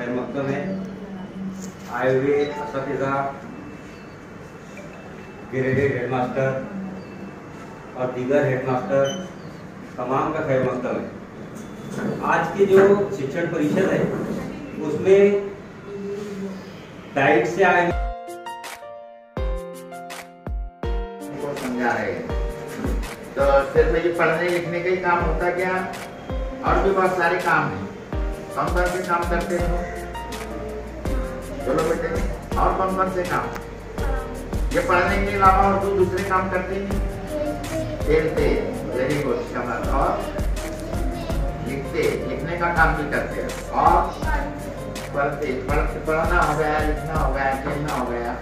खैर मकदम है। आए हुए असातिज़ा, ग्रेडेड हेडमास्टर और दीगर हेडमास्टर तमाम का खैर मकदम है। आज की जो शिक्षण परिषद है उसमें डाइट से आए को समझा रहे हैं। तो सिर्फ ये पढ़ने लिखने का ही काम होता क्या, और भी बहुत सारे काम हैं। कौन कौन से काम करते हो? चलो बेटे, और कौन कौन से काम? ये पढ़ने के अलावा और कोई दूसरे काम करते नहीं? खेलते, वेरी गुड, शाबाश। और लिखते, लिखने का काम भी करते हैं। और पढ़ते, पढ़ना हो गया, लिखना हो गया, खेलना हो गया।